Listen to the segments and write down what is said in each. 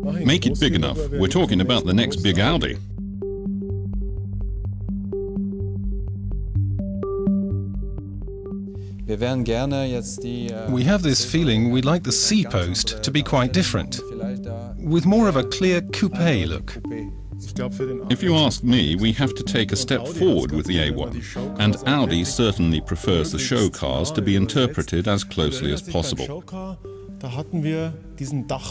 Make it big enough. We're talking about the next big Audi. We have this feeling we'd like the C-post to be quite different, with more of a clear coupe look. If you ask me, we have to take a step forward with the A1, and Audi certainly prefers the show cars to be interpreted as closely as possible.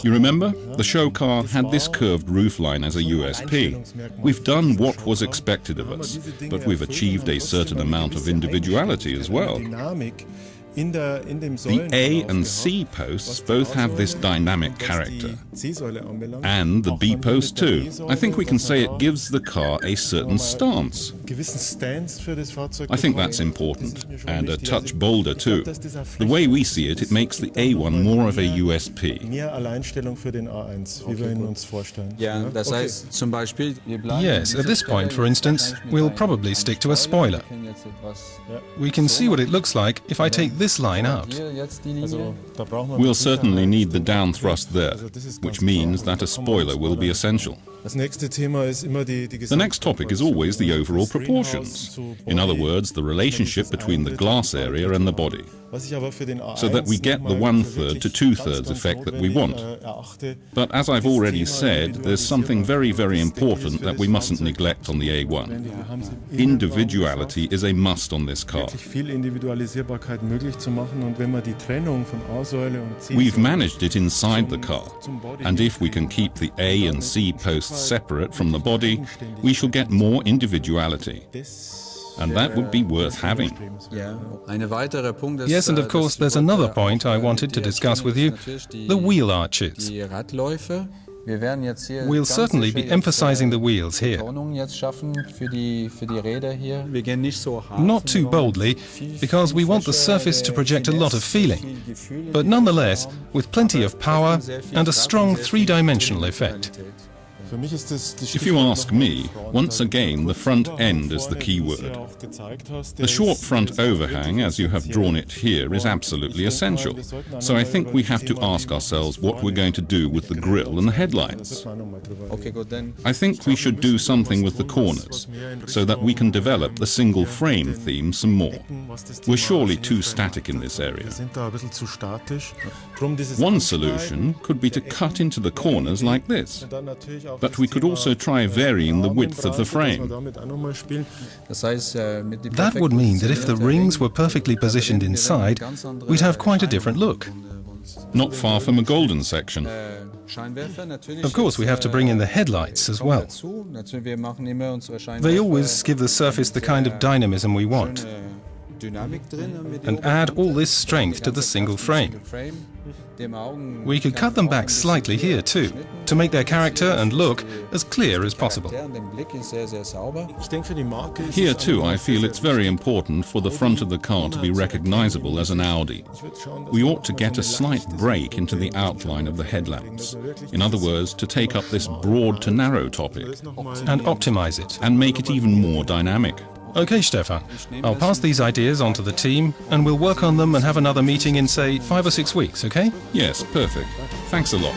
You remember? The show car had this curved roofline as a USP. We've done what was expected of us, but we've achieved a certain amount of individuality as well. The A and C posts both have this dynamic character, and the B post too. I think we can say it gives the car a certain stance. I think that's important, and a touch bolder too. The way we see it, it makes the A1 more of a USP. Yes, at this point, for instance, we'll probably stick to a spoiler. We can see what it looks like if I take this line out. We'll certainly need the down thrust there, which means that a spoiler will be essential. The next topic is always the overall proportions. In other words, the relationship between the glass area and the body, so that we get the 1/3 to 2/3 effect that we want. But as I've already said, there's something very, very important that we mustn't neglect on the A1. Individuality is a must on this car. We've managed it inside the car, and if we can keep the A and C posts separate from the body, we shall get more individuality. And that would be worth having. Yes, and of course there's another point I wanted to discuss with you, the wheel arches. We'll certainly be emphasizing the wheels here. Not too boldly, because we want the surface to project a lot of feeling, but nonetheless with plenty of power and a strong three-dimensional effect. If you ask me, once again the front end is the key word. The short front overhang, as you have drawn it here, is absolutely essential. So I think we have to ask ourselves what we're going to do with the grille and the headlights. I think we should do something with the corners, so that we can develop the single frame theme some more. We're surely too static in this area. One solution could be to cut into the corners like this. But we could also try varying the width of the frame. That would mean that if the rings were perfectly positioned inside, we'd have quite a different look. Not far from a golden section. Of course, we have to bring in the headlights as well. They always give the surface the kind of dynamism we want, and add all this strength to the single frame. We could cut them back slightly here too, to make their character and look as clear as possible. Here too I feel it's very important for the front of the car to be recognizable as an Audi. We ought to get a slight break into the outline of the headlamps. In other words, to take up this broad to narrow topic and optimize it and make it even more dynamic. Okay, Stefan, I'll pass these ideas on to the team and we'll work on them and have another meeting in, say, 5 or 6 weeks, okay? Yes, perfect. Thanks a lot.